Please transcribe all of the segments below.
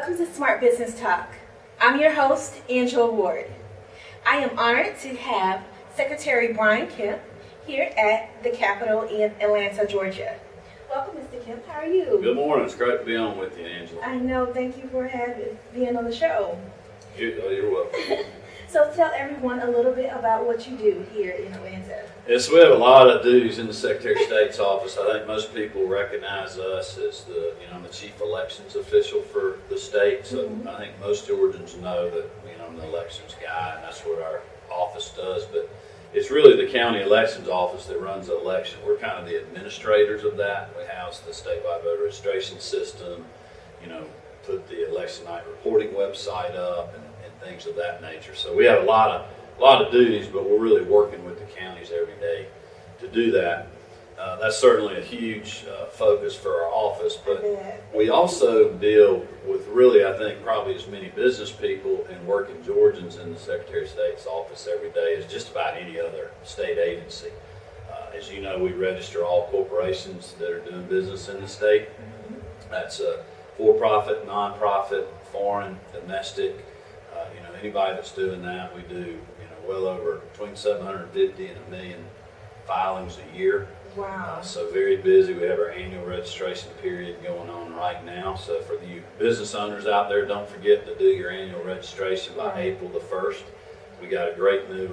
Welcome to Smart Business Talk. I'm your host, Angela Ward. I am honored to have Secretary Brian Kemp here at the Capitol in Atlanta, Georgia. Welcome, Mr. Kemp. How are you? Good morning. It's great to be on with you, Angela. I know. Thank you for being on the show. You're welcome. So tell everyone a little bit about what you do here in Atlanta. Yes, we have a lot of duties in the Secretary of State's office. I think most people recognize us as I'm the chief elections official for the state. So I think most Georgians know that I'm the elections guy, and that's what our office does. But it's really the county elections office that runs the election. We're kind of the administrators of that. We house the statewide voter registration system, put the election night reporting website up and things of that nature. So we have a lot of duties, but we're really working with the counties every day to do that. That's certainly a huge focus for our office, but we also deal with really, I think, probably as many business people and working Georgians in the Secretary of State's office every day as just about any other state agency. As you know, we register all corporations that are doing business in the state. That's for-profit, non-profit, foreign, domestic. Anybody that's doing that, we do well over between 750 and 1 million filings a year. Wow. So very busy. We have our annual registration period going on right now. So for you business owners out there, don't forget to do your annual registration by April the 1st. We got a great new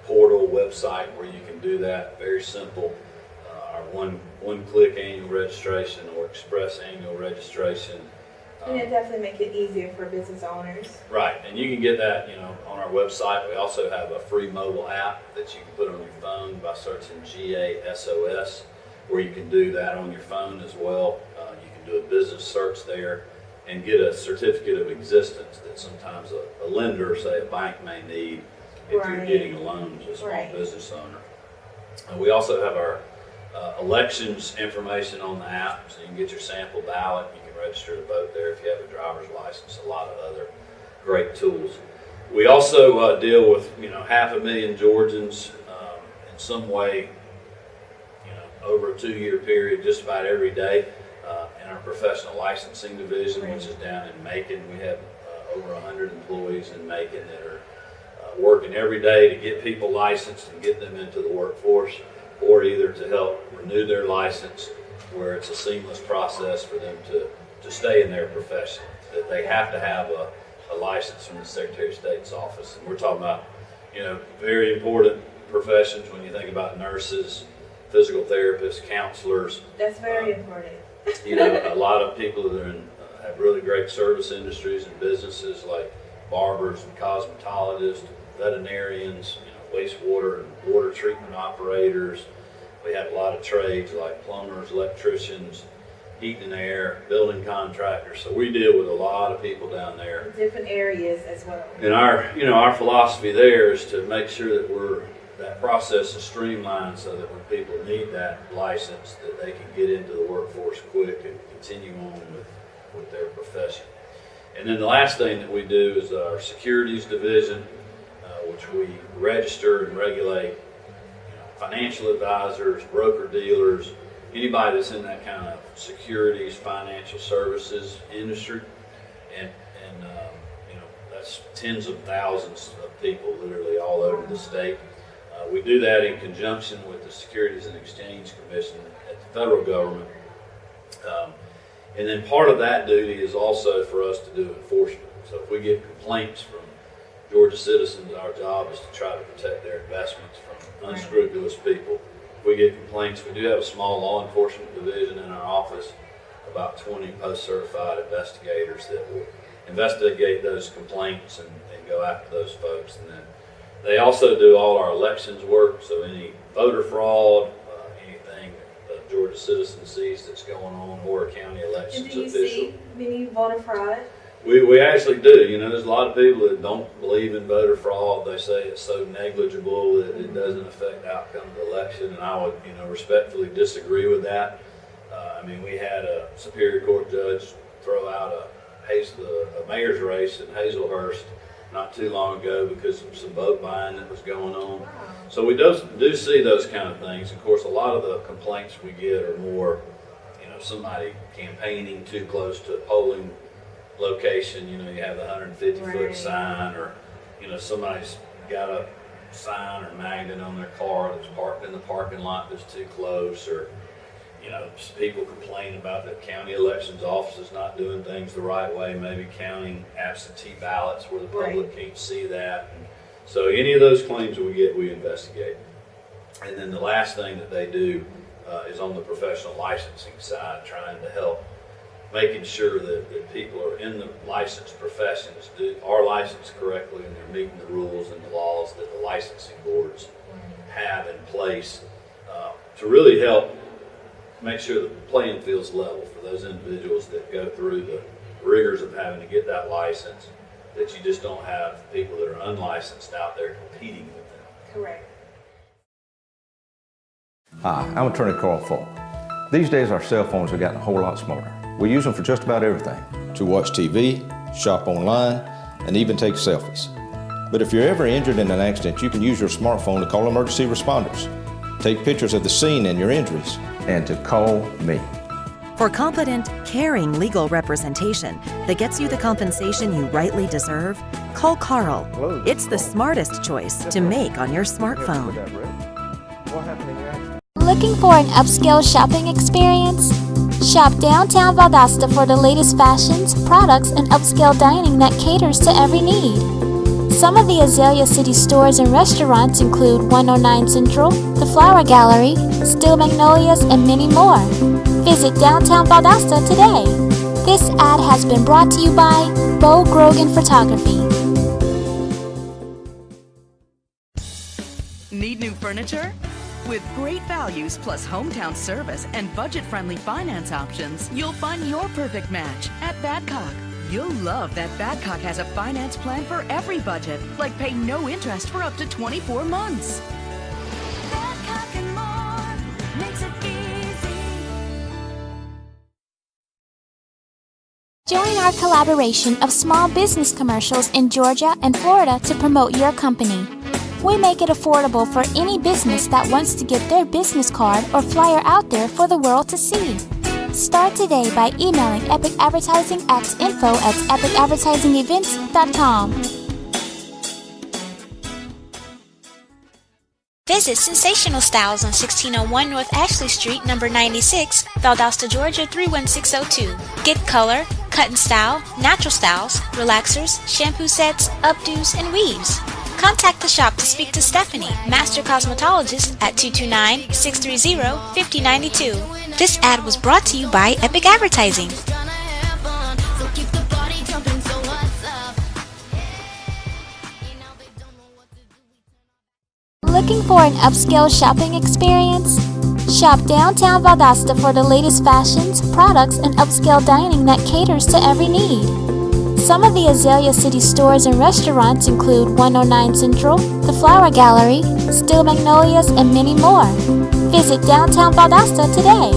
portal website where you can do that. Very simple. Our one-click annual registration or express annual registration. And it definitely make it easier for business owners. Right, and you can get that, on our website. We also have a free mobile app that you can put on your phone by searching GASOS, where you can do that on your phone as well. You can do a business search there and get a certificate of existence that sometimes a lender, say a bank, may need if you're getting a loan as a small business owner. We also have our elections information on the app, so you can get your sample ballot. You can register to vote there if you have a driver's license. A lot of other great tools. We also deal with 500,000 Georgians in some way, over a 2-year period, just about every day. In our professional licensing division, which is down in Macon, we have over 100 employees in Macon that are working every day to get people licensed and get them into the workforce, or either to help renew their license, where it's a seamless process for them to stay in their profession, that they have to have a license from the Secretary of State's office. And we're talking about, very important professions when you think about nurses, physical therapists, counselors. That's very important. A lot of people that are have really great service industries and businesses like barbers and cosmetologists, veterinarians, wastewater and water treatment operators. We have a lot of trades like plumbers, electricians, heating and air, building contractors. So we deal with a lot of people down there. Different areas as well. And our philosophy there is to make sure that that process is streamlined so that when people need that license, that they can get into the workforce quick and continue on with their profession. And then the last thing that we do is our securities division, which we register and regulate financial advisors, broker-dealers, anybody that's in that kind of securities, financial services industry. And that's tens of thousands of people literally all over the state. We do that in conjunction with the Securities and Exchange Commission at the federal government. And then part of that duty is also for us to do enforcement. So if we get complaints from Georgia citizens, our job is to try to protect their investments from unscrupulous people. If we get complaints, we do have a small law enforcement division in our office, about 20 post-certified investigators that will investigate those complaints and go after those folks. And then they also do all our elections work, so any voter fraud, anything that Georgia citizen sees that's going on, or a county elections official. And do you see many voter fraud? We actually do. There's a lot of people that don't believe in voter fraud. They say it's so negligible that it doesn't affect the outcome of the election, and I would, respectfully disagree with that. We had a Superior Court judge throw out a mayor's race in Hazelhurst not too long ago because of some vote buying that was going on. Wow. So we do see those kind of things. Of course, a lot of the complaints we get are more, somebody campaigning too close to a polling location, you know, you have the 150-foot Right. sign, or, you know, somebody's got a sign or magnet on their car that's parked in the parking lot that's too close, or, you know, people complain about the county elections offices not doing things the right way, maybe counting absentee ballots where the public can't see that. And so any of those claims we get, we investigate. And then the last thing that they do is on the professional licensing side, trying to help making sure that people are in the licensed professions are licensed correctly, and they're meeting the rules and the laws that the licensing boards have in place to really help make sure the playing field's level for those individuals that go through the rigors of having to get that license, that you just don't have people that are unlicensed out there competing with them. Correct. Hi, I'm Attorney Carl Falk. These days our cell phones have gotten a whole lot smarter. We use them for just about everything. To watch TV, shop online, and even take selfies. But if you're ever injured in an accident, you can use your smartphone to call emergency responders, take pictures of the scene and your injuries, and to call me. For competent, caring legal representation that gets you the compensation you rightly deserve, call Carl. It's the smartest choice to make on your smartphone. Looking for an upscale shopping experience? Shop downtown Valdosta for the latest fashions, products, and upscale dining that caters to every need. Some of the Azalea City stores and restaurants include 109 Central, the Flower Gallery, Steel Magnolias, and many more. Visit downtown Valdosta today. This ad has been brought to you by Bo Grogan Photography. Need new furniture? With great values plus hometown service and budget-friendly finance options, you'll find your perfect match at Badcock. You'll love that Badcock has a finance plan for every budget, like pay no interest for up to 24 months. Badcock and more makes it easy. Join our collaboration of small business commercials in Georgia and Florida to promote your company. We make it affordable for any business that wants to get their business card or flyer out there for the world to see. Start today by emailing Epic Advertising at info@epicadvertisingevents.com. Visit Sensational Styles on 1601 North Ashley Street, number 96, Valdosta, Georgia 31602. Get color, cut and style, natural styles, relaxers, shampoo sets, updos, and weaves. Contact the shop to speak to Stephanie, Master Cosmetologist, at 229-630-5092. This ad was brought to you by Epic Advertising. Looking for an upscale shopping experience? Shop downtown Valdosta for the latest fashions, products, and upscale dining that caters to every need. Some of the Azalea City stores and restaurants include 109 Central, the Flower Gallery, Steel Magnolias, and many more. Visit downtown Valdosta today.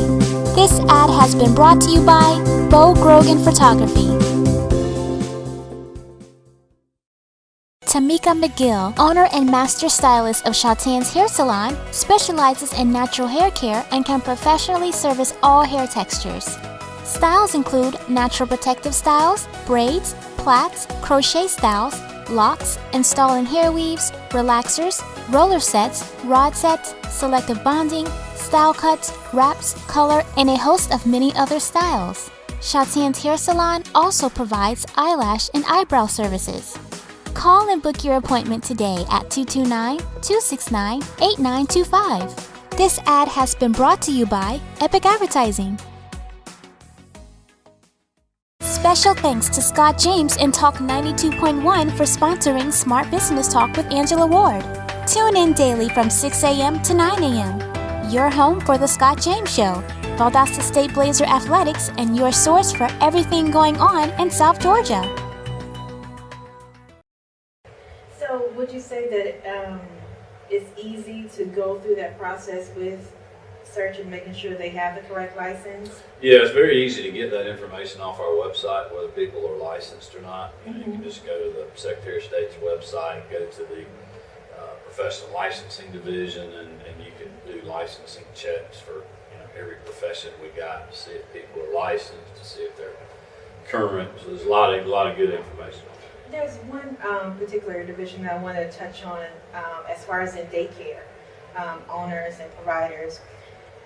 This ad has been brought to you by Bo Grogan Photography. Tamika McGill, owner and master stylist of Shawtan's Hair Salon, specializes in natural hair care and can professionally service all hair textures. Styles include natural protective styles, braids, plaits, crochet styles, locks, installing hair weaves, relaxers, roller sets, rod sets, selective bonding, style cuts, wraps, color, and a host of many other styles. Shawtan's Hair Salon also provides eyelash and eyebrow services. Call and book your appointment today at 229-269-8925. This ad has been brought to you by Epic Advertising. Special thanks to Scott James and Talk 92.1 for sponsoring Smart Business Talk with Angela Ward. Tune in daily from 6 a.m. to 9 a.m. Your home for the Scott James Show, Valdosta State Blazer Athletics, and your source for everything going on in South Georgia. So would you say that it's easy to go through that process with search and making sure they have the correct license? Yeah, it's very easy to get that information off our website, whether people are licensed or not. You can just go to the Secretary of State's website, go to the professional licensing division, and you can do licensing checks for every profession we got to see if people are licensed, to see if they're current. So there's a lot of good information. There's one particular division that I want to touch on as far as in daycare owners and providers.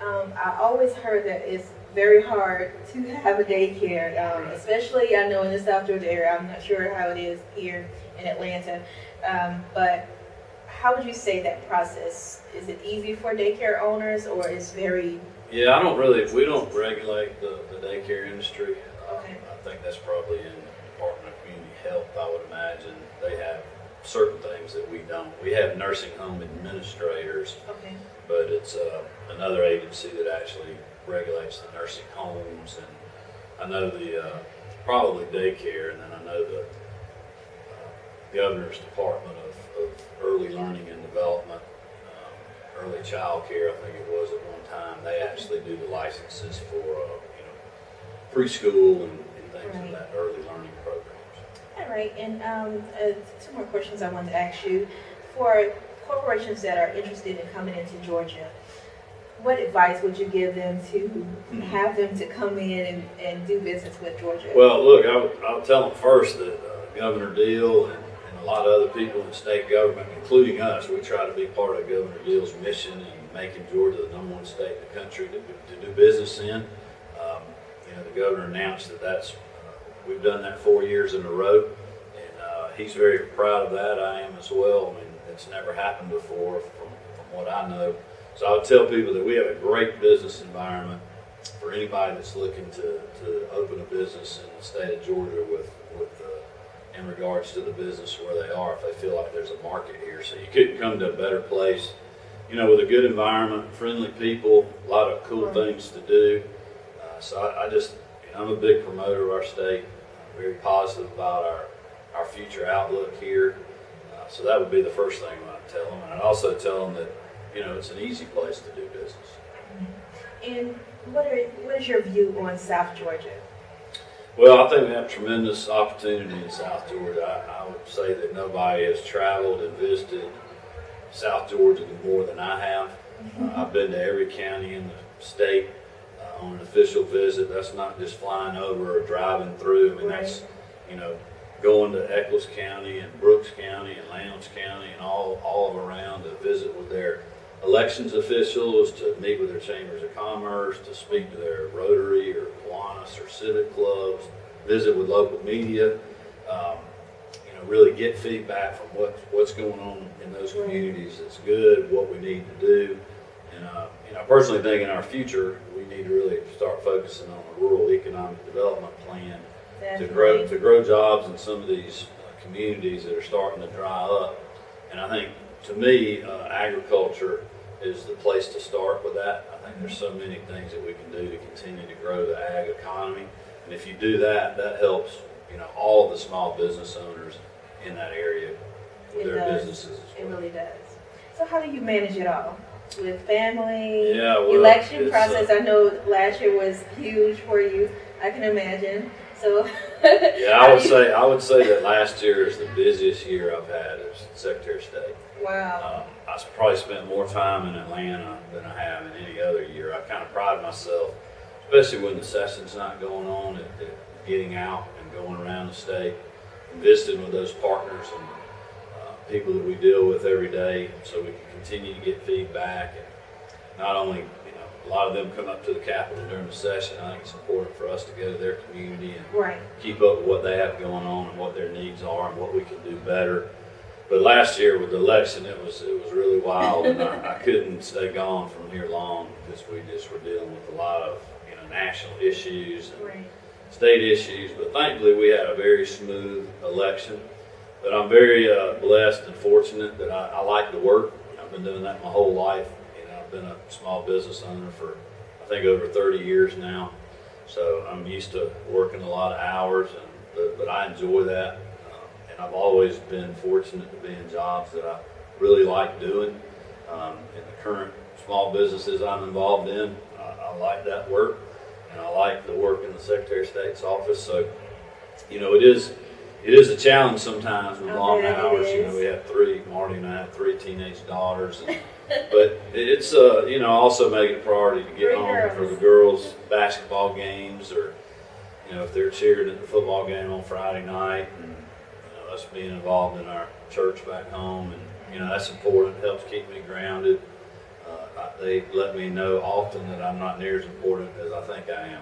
I always heard that it's very hard to have a daycare, especially I know in the South Georgia area. I'm not sure how it is here in Atlanta, but how would you say that process? Is it easy for daycare owners, or is very? Yeah, we don't regulate the daycare industry. Okay. I think that's probably in the Department of Community Health, I would imagine. They have certain things that we don't. We have nursing home administrators, Okay. but it's another agency that actually regulates the nursing homes, and I know probably daycare, and then I know the Governor's Department of Early Learning and Development, Early Child Care, I think it was at one time. They actually do the licenses for preschool and things Right. in that early learning programs. All right, and two more questions I wanted to ask you. For corporations that are interested in coming into Georgia, what advice would you give them to have them to come in and do business with Georgia? Well, look, I'll tell them first that Governor Deal and a lot of other people in state government, including us, we try to be part of Governor Deal's mission in making Georgia the #1 state in the country to do business in. The governor announced that we've done that 4 years in a row, and he's very proud of that. I am as well. I mean, it's never happened before from what I know. So I would tell people that we have a great business environment for anybody that's looking to open a business in the state of Georgia with in regards to the business where they are, if they feel like there's a market here. So you couldn't come to a better place, with a good environment, friendly people, a lot of cool things to do. So I'm a big promoter of our state. I'm very positive about our future outlook here. So that would be the first thing I'd tell them. And I'd also tell them that, it's an easy place to do business. And what is your view on South Georgia? Well, I think we have tremendous opportunity in South Georgia. I would say that nobody has traveled and visited South Georgia more than I have. I've been to every county in the state on an official visit. That's not just flying over or driving through. I mean, that's, going to Eccles County and Brooks County and Lowndes County and all of around to visit with their elections officials, to meet with their chambers of commerce, to speak to their Rotary or Kiwanis or civic clubs, visit with local media, really get feedback from what's going on in those communities that's good, what we need to do. And I personally think in our future we need to really start focusing on a rural economic development plan to grow jobs in some of these communities that are starting to dry up. And I think, to me, agriculture is the place to start with that. I think there's so many things that we can do to continue to grow the ag economy. And if you do that, that helps, all of the small business owners in that area with their businesses as well. It really does. So how do you manage it all? With family, it's, election process? I know last year was huge for you. I can imagine. So yeah, I would say that last year is the busiest year I've had as Secretary of State. Wow. I probably spent more time in Atlanta than I have in any other year. I kind of pride myself, especially when the session's not going on, at getting out and going around the state and visiting with those partners and people that we deal with every day, so we can continue to get feedback. And not only, a lot of them come up to the Capitol during the session. I think it's important for us to go to their community and keep up with what they have going on and what their needs are and what we can do better. But last year with the election, it was really wild, and I couldn't stay gone from here long because we just were dealing with a lot of national issues and state issues. But thankfully, we had a very smooth election. But I'm very blessed and fortunate that I like to work. I've been doing that my whole life. I've been a small business owner for, I think, over 30 years now. So I'm used to working a lot of hours, but I enjoy that. And I've always been fortunate to be in jobs that I really like doing. In the current small businesses I'm involved in, I like that work, and I like the work in the Secretary of State's office. So, it is a challenge sometimes with long hours. We have Marty and I have 3 teenage daughters, but it's also make it a priority to get home for the girls' basketball games or if they're cheering at the football game on Friday night, and us being involved in our church back home, and that's important. It helps keep me grounded. They let me know often that I'm not near as important as I think I am.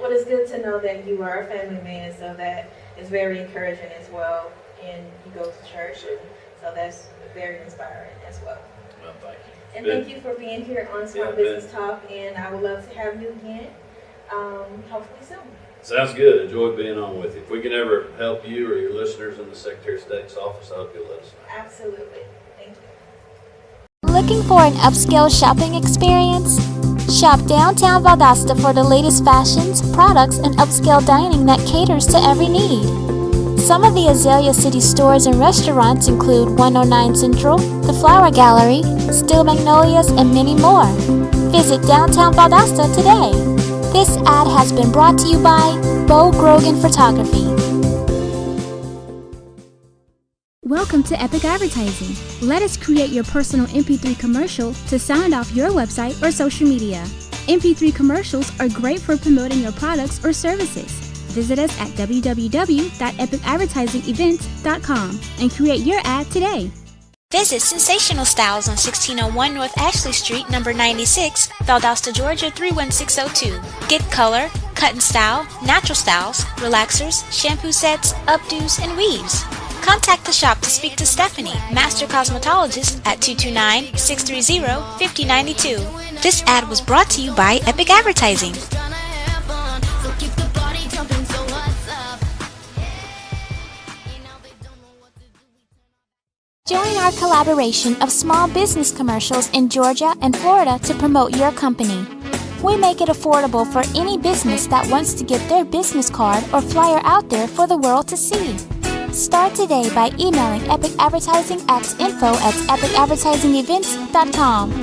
Well, it's good to know that you are a family man, so that is very encouraging as well. And you go to church, and so that's very inspiring as well. Well, thank you. And thank you for being here on Smart Business Talk, and I would love to have you again, hopefully soon. Sounds good. Enjoyed being on with you. If we can ever help you or your listeners in the Secretary of State's office, I hope you'll let us know. Absolutely. Thank you. Looking for an upscale shopping experience? Shop downtown Valdosta for the latest fashions, products, and upscale dining that caters to every need. Some of the Azalea City stores and restaurants include 109 Central, the Flower Gallery, Steel Magnolias, and many more. Visit downtown Valdosta today. This ad has been brought to you by Bo Grogan Photography. Welcome to Epic Advertising. Let us create your personal MP3 commercial to sound off your website or social media. MP3 commercials are great for promoting your products or services. Visit us at www.epicadvertisingevents.com and create your ad today. Visit Sensational Styles on 1601 North Ashley Street, number 96, Valdosta, Georgia 31602. Get color, cut and style, natural styles, relaxers, shampoo sets, updos, and weaves. Contact the shop to speak to Stephanie, Master Cosmetologist, at 229-630-5092. This ad was brought to you by Epic Advertising. Join our collaboration of small business commercials in Georgia and Florida to promote your company. We make it affordable for any business that wants to get their business card or flyer out there for the world to see. Start today by emailing Epic Advertising at info@epicadvertisingevents.com.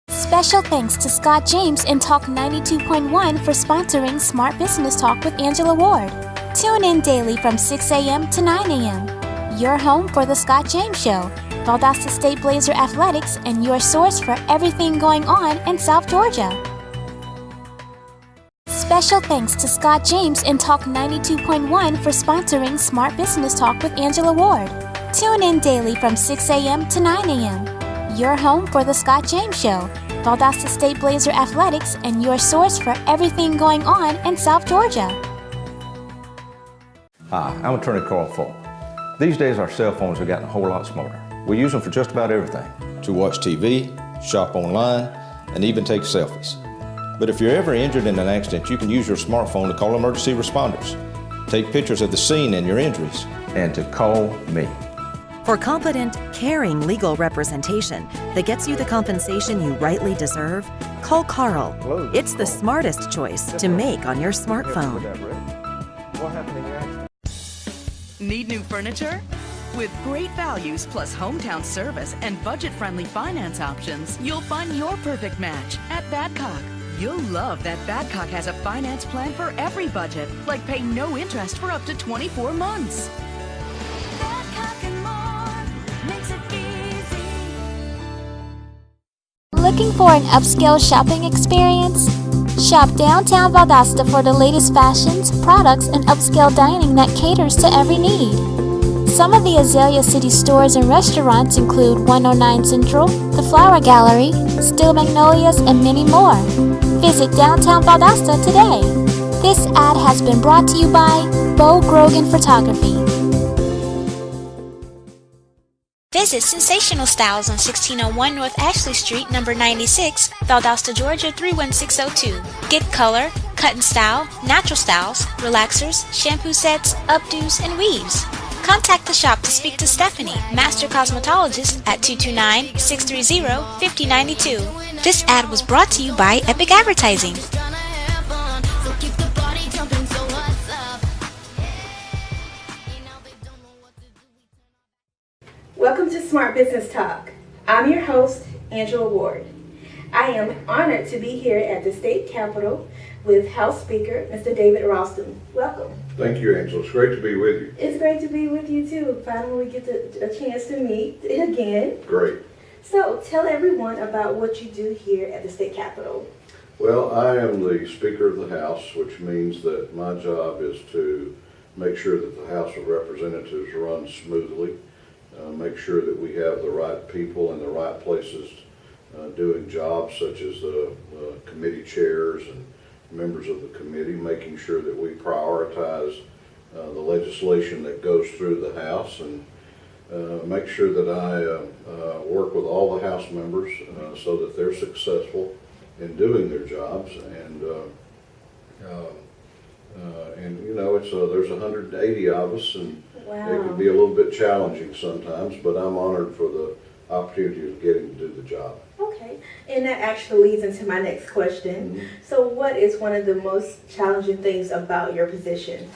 Special thanks to Scott James and Talk 92.1 for sponsoring Smart Business Talk with Angela Ward. Tune in daily from 6 a.m. to 9 a.m. Your home for the Scott James Show, Valdosta State Blazer Athletics, and your source for everything going on in South Georgia. Special thanks to Scott James and Talk 92.1 for sponsoring Smart Business Talk with Angela Ward. Tune in daily from 6 a.m. to 9 a.m. Your home for the Scott James Show, Valdosta State Blazer Athletics, and your source for everything going on in South Georgia. Hi, I'm Attorney Carl Falk. These days our cell phones have gotten a whole lot smarter. We use them for just about everything. To watch TV, shop online, and even take selfies. But if you're ever injured in an accident, you can use your smartphone to call emergency responders, take pictures of the scene and your injuries, and to call me. For competent, caring legal representation that gets you the compensation you rightly deserve, call Carl. It's the smartest choice to make on your smartphone. What happened in your accident? Need new furniture? With great values plus hometown service and budget-friendly finance options, you'll find your perfect match at Badcock. You'll love that Badcock has a finance plan for every budget, like pay no interest for up to 24 months. Badcock and more makes it easy. Looking for an upscale shopping experience? Shop downtown Valdosta for the latest fashions, products, and upscale dining that caters to every need. Some of the Azalea City stores and restaurants include 109 Central, the Flower Gallery, Steel Magnolias, and many more. Visit downtown Valdosta today. This ad has been brought to you by Bo Grogan Photography. Visit Sensational Styles on 1601 North Ashley Street, number 96, Valdosta, Georgia 31602. Get color, cut and style, natural styles, relaxers, shampoo sets, updos, and weaves. Contact the shop to speak to Stephanie, Master Cosmetologist, at 229-630-5092. This ad was brought to you by Epic Advertising. Welcome to Smart Business Talk. I'm your host, Angela Ward. I am honored to be here at the state capitol with House Speaker, Mr. David Ralston. Welcome. Thank you, Angela. It's great to be with you. It's great to be with you too. Finally, we get a chance to meet again. Great. So tell everyone about what you do here at the state capitol. Well, I am the Speaker of the House, which means that my job is to make sure that the House of Representatives runs smoothly, make sure that we have the right people in the right places doing jobs such as the committee chairs and members of the committee, making sure that we prioritize the legislation that goes through the House, and make sure that I work with all the House members so that they're successful in doing their jobs. And you know, there's 180 of us, and Wow. it can be a little bit challenging sometimes, but I'm honored for the opportunity of getting to do the job. Okay, and that actually leads into my next question. Mhm. So what is one of the most challenging things about your position?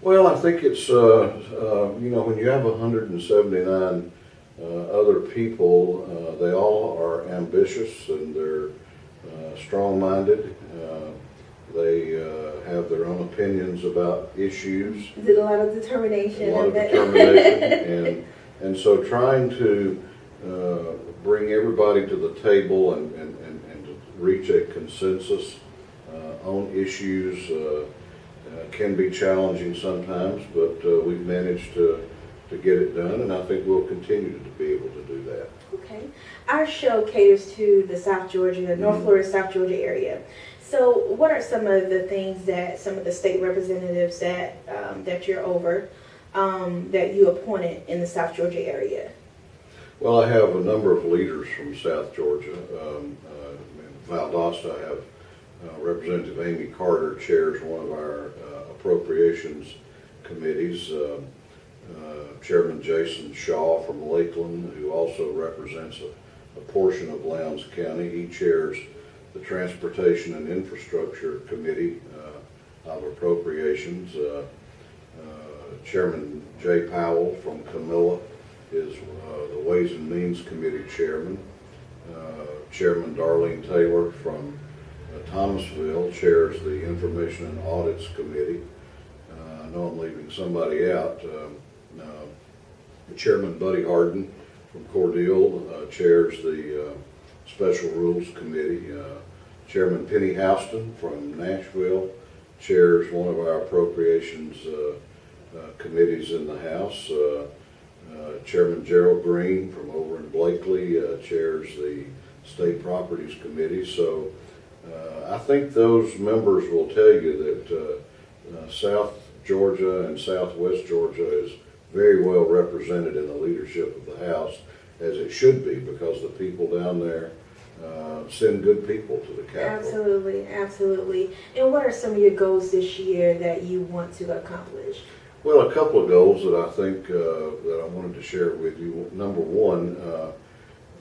Well, I think it's, you know, when you have 179 other people, they all are ambitious and they're strong-minded. They have their own opinions about issues. Is it a lot of determination? A lot of that- determination. and so trying to bring everybody to the table and to reach a consensus on issues can be challenging sometimes, but we've managed to get it done, and I think we'll continue to be able to do that. Okay. Our show caters to the South Georgia, North Florida, South Georgia area. So what are some of the things that some of the state representatives that that you're over, that you appointed in the South Georgia area? Well, I have a number of leaders from South Georgia. In Valdosta, I have Representative Amy Carter chairs one of our appropriations committees. Chairman Jason Shaw from Lakeland, who also represents a portion of Lowndes County. He chairs the Transportation and Infrastructure Committee of Appropriations. Chairman Jay Powell from Camilla is the Ways and Means Committee chairman. Chairman Darlene Taylor from Thomasville chairs the Information and Audits Committee. I know I'm leaving somebody out. Chairman Buddy Harden from Cordele chairs the Special Rules Committee. Chairman Penny Houston from Nashville chairs one of our appropriations committees in the House. Chairman Gerald Green from over in Blakely chairs the State Properties Committee. So I think those members will tell you that South Georgia and Southwest Georgia is very well represented in the leadership of the House, as it should be, because the people down there send good people to the Capitol. Absolutely, absolutely. And what are some of your goals this year that you want to accomplish? Well, a couple of goals that I think that I wanted to share with you. Number one,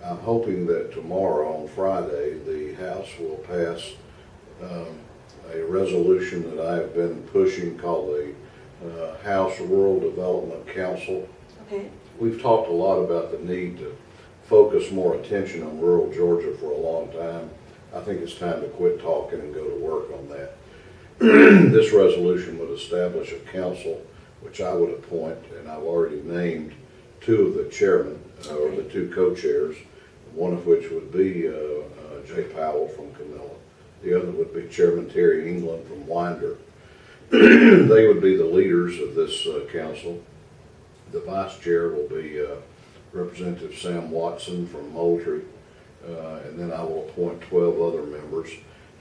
I'm hoping that tomorrow, on Friday, the House will pass a resolution that I have been pushing called the House Rural Development Council. Okay. We've talked a lot about the need to focus more attention on rural Georgia for a long time. I think it's time to quit talking and go to work on that. This resolution would establish a council, which I would appoint, and I've already named two of the chairmen, or the two co-chairs, one of which would be Jay Powell from Camilla. The other would be Chairman Terry England from Winder. They would be the leaders of this council. The vice chair will be Representative Sam Watson from Moultrie, and then I will appoint 12 other members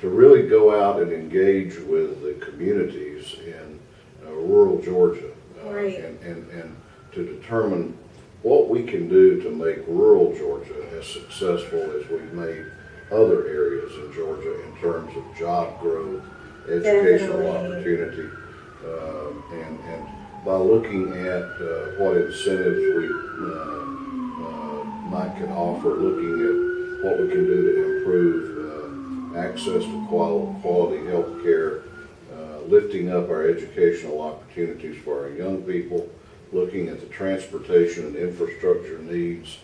to really go out and engage with the communities in rural Georgia, Right. and to determine what we can do to make rural Georgia as successful as we've made other areas in Georgia in terms of job growth, educational Definitely. opportunity, and by looking at what incentives we can offer, looking at what we can do to improve access to quality health care, lifting up our educational opportunities for our young people, looking at the transportation and infrastructure needs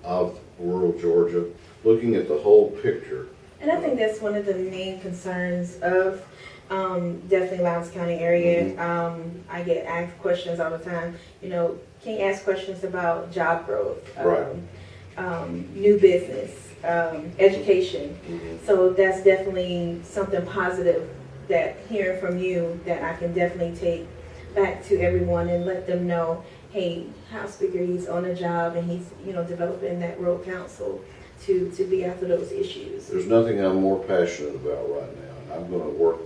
of rural Georgia, looking at the whole picture. And I think that's one of the main concerns of definitely Lowndes County area. I get asked questions all the time. You know, can you ask questions about job growth? Right. new business, education. So that's definitely something positive that hearing from you that I can definitely take back to everyone and let them know, hey, House Speaker, he's on a job and he's, developing that road council to be after those issues. There's nothing I'm more passionate about right now, and I'm going to work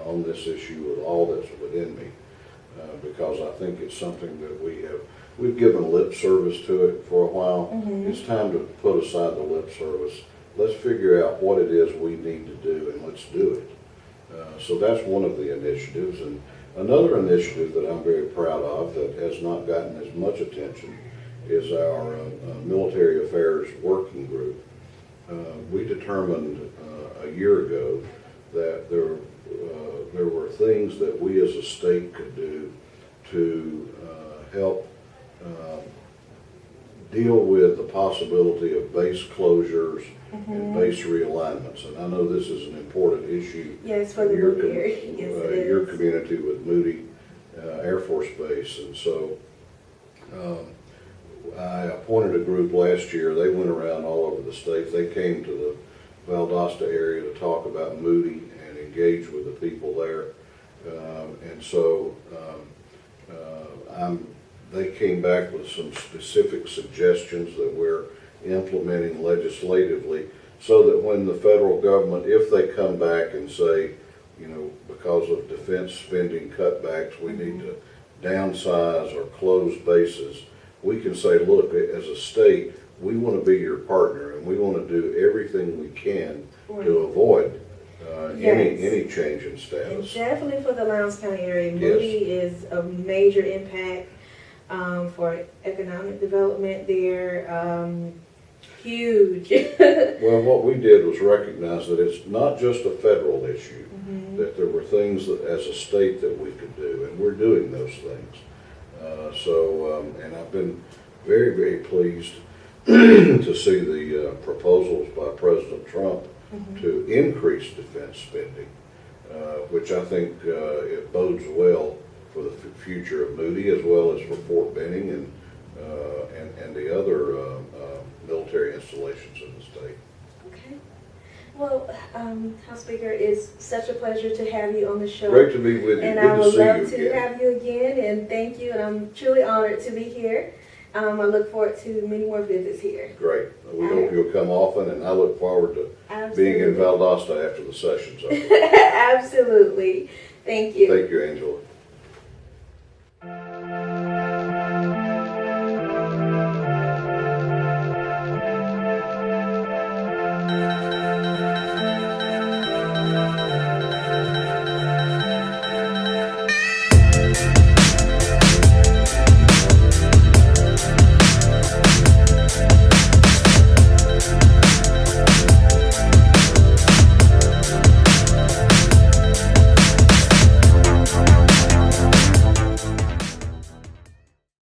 on this issue with all that's within me because I think it's something that we've given lip service to it for a while. It's time to put aside the lip service. Let's figure out what it is we need to do, and let's do it. So that's one of the initiatives. And another initiative that I'm very proud of that has not gotten as much attention is our military affairs working group. We determined a year ago that there were things that we as a state could do to help deal with the possibility of base closures and base realignments. And I know this is an important issue. Yes, for the Moody area. Yes, it is. Your community with Moody Air Force Base. And so I appointed a group last year. They went around all over the state. They came to the Valdosta area to talk about Moody and engage with the people there. And so they came back with some specific suggestions that we're implementing legislatively so that when the federal government, if they come back and say, because of defense spending cutbacks, we need to downsize or close bases, we can say, look, as a state, we want to be your partner and we want to do everything we can to avoid any change in status. And definitely for the Lowndes County area, Moody is a major impact for economic development there. Huge. Well, what we did was recognize that it's not just a federal issue, that there were things that as a state that we could do, and we're doing those things. And I've been very, very pleased to see the proposals by President Trump to increase defense spending, which I think it bodes well for the future of Moody as well as for Fort Benning and the other military installations in the state. Okay. Well, House Speaker, it's such a pleasure to have you on the show. Great to be with you. And Good I would to see love you to again. have you again, and thank you, and I'm truly honored to be here. I look forward to many more visits here. Great. We hope you'll come often, and I look forward to being in Valdosta after the session's over. Absolutely. Thank you. Thank you, Angela.